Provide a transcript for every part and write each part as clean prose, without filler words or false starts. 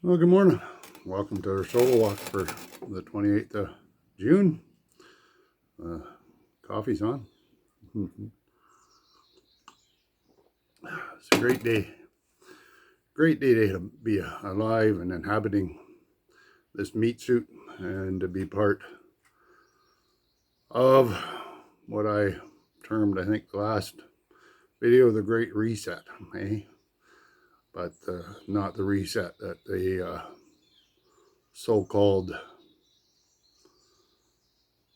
Well, good morning. Welcome to our solo walk for the 28th of June. Uh, Coffee's on. It's a great day. Great day to be alive and inhabiting this meat suit and to be part of what I termed, I think, the last video, the Great Reset. Eh? But not the reset that the so-called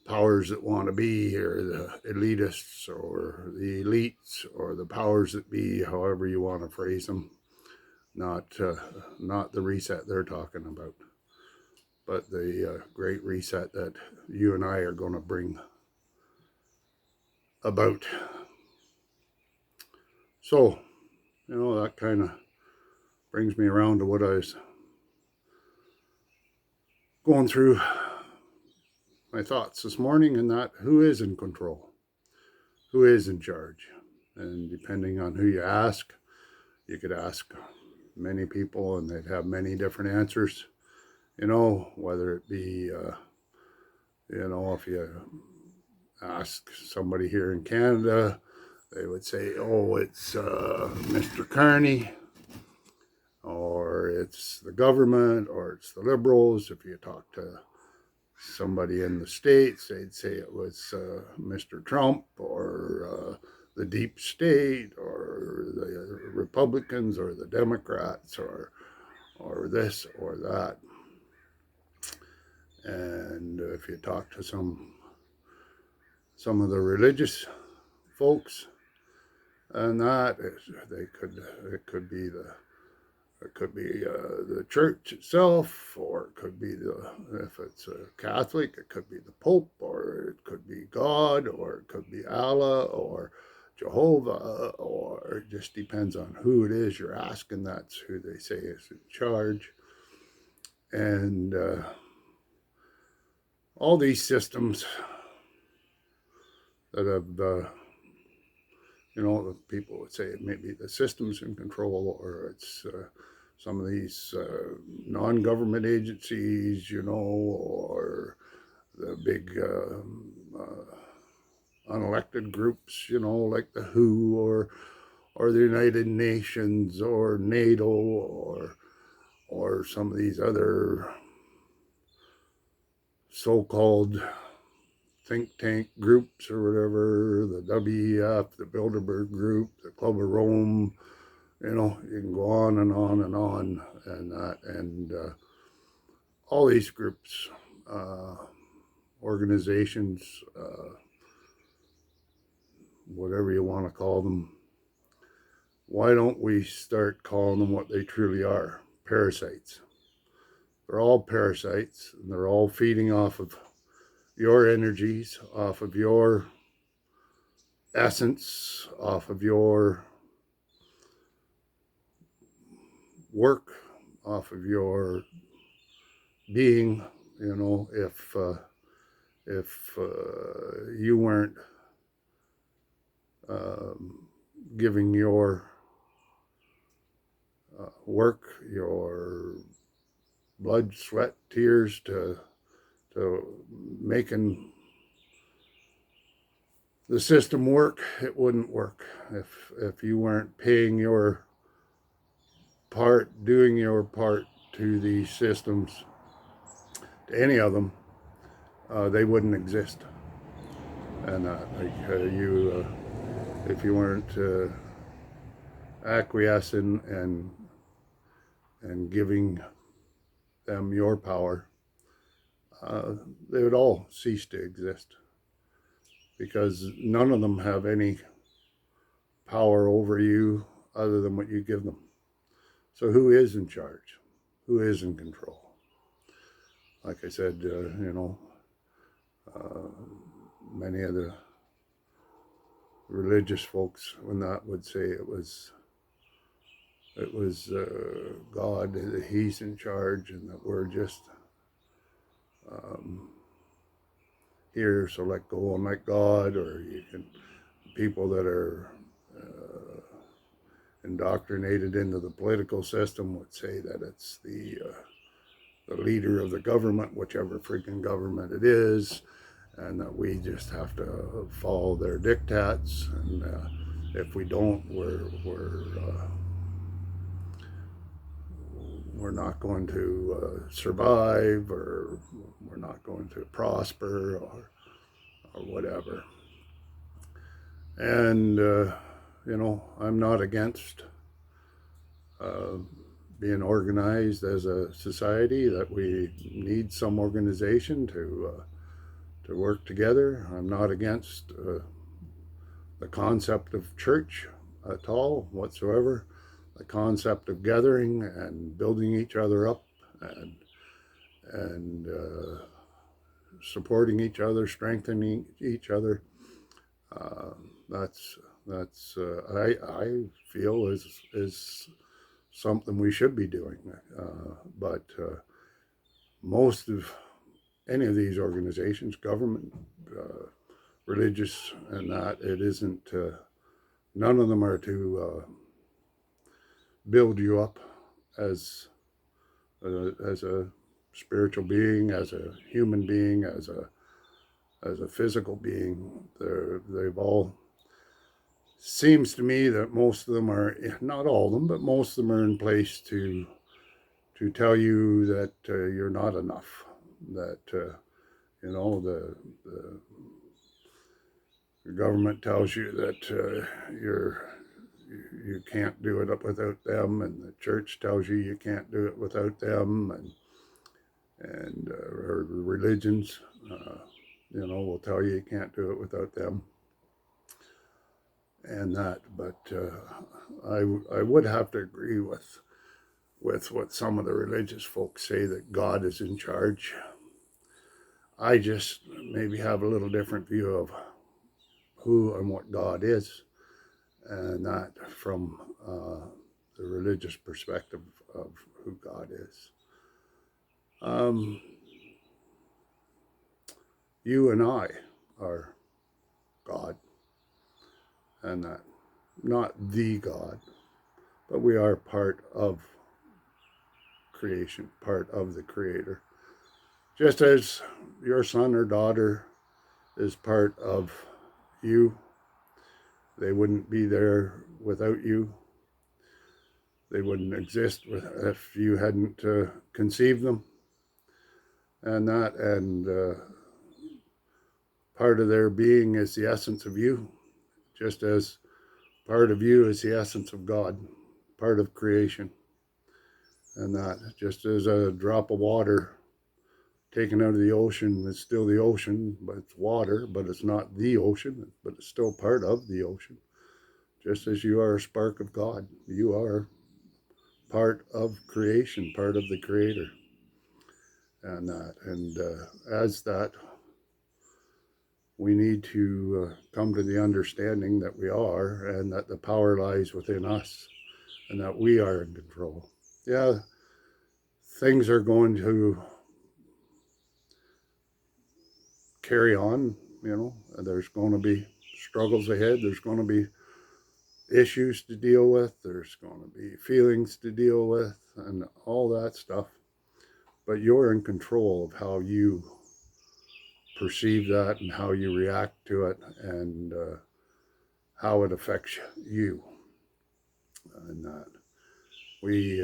powers that want to be, or the elitists, or the elites, or the powers that be, however you want to phrase them. Not the reset they're talking about, but the great reset that you and I are going to bring about. So, that kind of brings me around to what I was going through my thoughts this morning, and that who is in control, who is in charge. And depending on who you ask, you could ask many people and they'd have many different answers, whether it be, if you ask somebody here in Canada, they would say, oh, it's Mr. Carney, or it's the government, or it's the Liberals. If you talk to somebody in the States, they'd say it was Mr. Trump, or the deep state, or the Republicans, or the Democrats, or this or that. And if you talk to some of the religious folks, and that it could be the church itself, or it could be if it's a Catholic, it could be the Pope, or it could be God, or it could be Allah, or Jehovah, or it just depends on who it is you're asking. That's who they say is in charge. And all these systems that have, people would say maybe the system's in control, or it's some of these non-government agencies, or the big unelected groups, like the WHO, or the United Nations, or NATO, or some of these other so-called think tank groups or whatever, the WEF, the Bilderberg Group, the Club of Rome, you can go on and on and on, and all these groups, organizations, whatever you want to call them. Why don't we start calling them what they truly are? Parasites. They're all parasites, and they're all feeding off of your energies, off of your essence, off of your work, off of your being. If you weren't giving your work, your blood, sweat, tears to making the system work, it wouldn't work. If you weren't paying your part, doing your part to these systems, to any of them, they wouldn't exist. And if you weren't acquiescing and giving them your power, they would all cease to exist, because none of them have any power over you other than what you give them. So who is in charge? Who is in control? Like I said, many of the religious folks, when that would say it was God, that he's in charge, and that we're just here, so let go and let God. Or you can, people that are indoctrinated into the political system would say that it's the leader of the government, whichever freaking government it is, and that we just have to follow their diktats. And if we don't, we're not going to survive, or we're not going to prosper, or whatever. And I'm not against being organized as a society, that we need some organization to work together. I'm not against the concept of church at all whatsoever. The concept of gathering and building each other up, and supporting each other, strengthening each other. That's I feel is something we should be doing. But most of any of these organizations, government, religious, and that, it isn't. None of them are to build you up as a spiritual being, as a human being, as a physical being. They've all, seems to me that most of them are, not all of them, but most of them are in place to tell you that you're not enough, that the government tells you that you can't do it without them, and the church tells you you can't do it without them, and or religions will tell you can't do it without them, and that. But I would have to agree with what some of the religious folks say, that God is in charge. I just maybe have a little different view of who and what God is, and that from the religious perspective of who God is. You and I are God, and that, not the God, but we are part of creation, part of the Creator. Just as your son or daughter is part of you, they wouldn't be there without you. They wouldn't exist if you hadn't conceived them, and that, and part of their being is the essence of you, just as part of you is the essence of God, part of creation. And that, just as a drop of water taken out of the ocean is still the ocean, but it's water, but it's not the ocean, but it's still part of the ocean. Just as you are a spark of God, you are part of creation, part of the Creator. And that, and as that, we need to come to the understanding that we are, and that the power lies within us, and that we are in control. Yeah, things are going to carry on, there's going to be struggles ahead, there's going to be issues to deal with, there's going to be feelings to deal with, and all that stuff. But you're in control of how you perceive that, and how you react to it, and how it affects you. And that we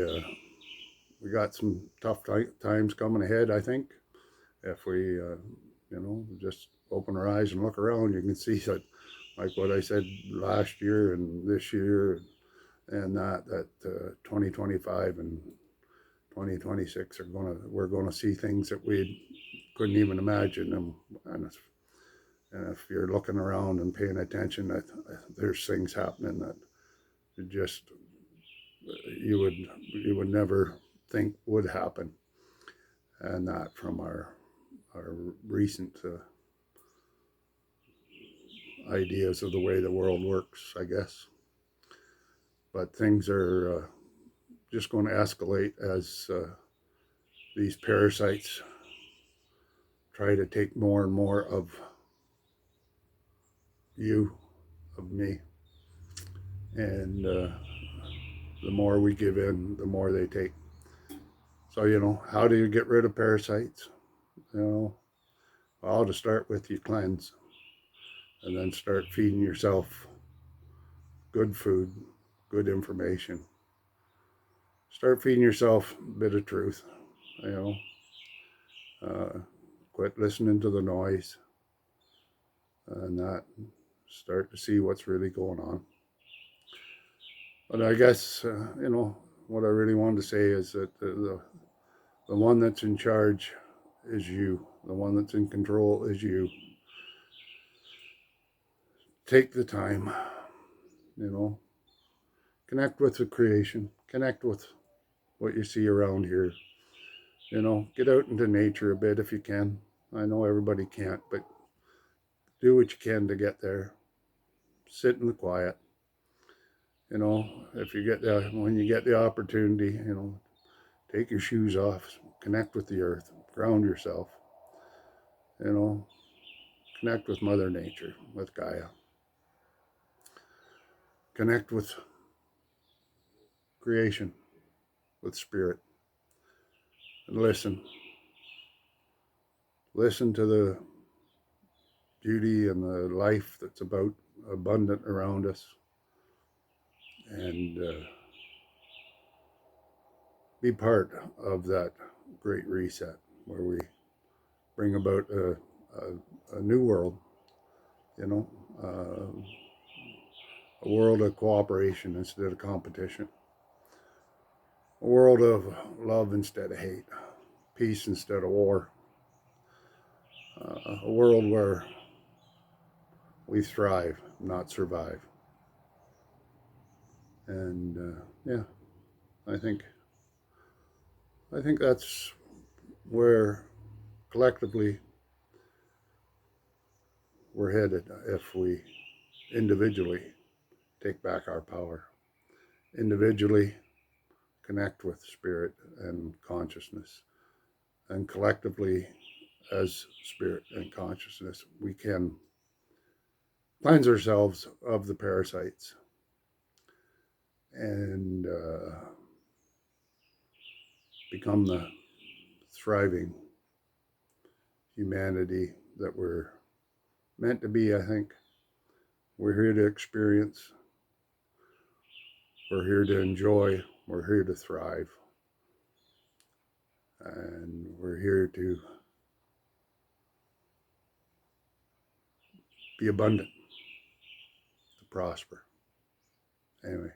got some tough times coming ahead, I think. If we just open our eyes and look around, you can see that, like what I said last year and this year, and that 2025 and 2026 we're gonna see things that we couldn't even imagine. And if you're looking around and paying attention, that there's things happening that you would never think would happen, and that from our recent ideas of the way the world works, I guess. But things are just going to escalate as these parasites try to take more and more of you, of me, and The more we give in, the more they take. So, how do you get rid of parasites? Well, to start with, you cleanse, and then start feeding yourself good food, good information. Start feeding yourself a bit of truth, quit listening to the noise, and not start to see what's really going on. But I guess, what I really wanted to say is that the one that's in charge is you. The one that's in control is you. Take the time, connect with the creation, connect with what you see around here. Get out into nature a bit if you can. I know everybody can't, but do what you can to get there. Sit in the quiet. If you get when you get the opportunity, take your shoes off, connect with the earth, ground yourself, connect with Mother Nature, with Gaia, connect with creation, with spirit, and listen. Listen to the beauty and the life that's abundant around us, and be part of that great reset where we bring about a new world, a world of cooperation instead of competition, a world of love instead of hate, peace instead of war, a world where we thrive, not survive. And I think that's where collectively we're headed if we individually take back our power, individually connect with spirit and consciousness, and collectively as spirit and consciousness, we can cleanse ourselves of the parasites and become the thriving humanity that we're meant to be. I think we're here to experience, we're here to enjoy, we're here to thrive, and we're here to be abundant, to prosper. Anyway,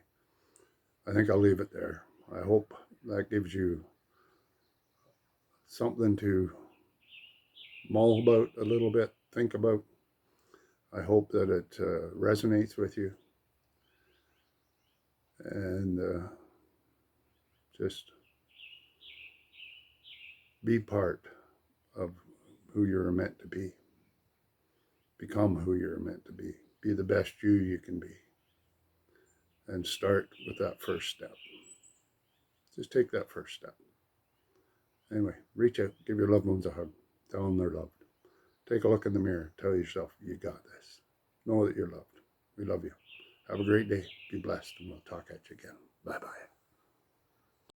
I think I'll leave it there. I hope that gives you something to mull about a little bit, think about. I hope that it resonates with you, and just be part of who you're meant to be. Become who you're meant to be. Be the best you can be. And start with that first step. Just take that first step. Anyway, reach out, give your loved ones a hug. Tell them they're loved. Take a look in the mirror. Tell yourself you got this. Know that you're loved. We love you. Have a great day. Be blessed, and we'll talk at you again. Bye-bye.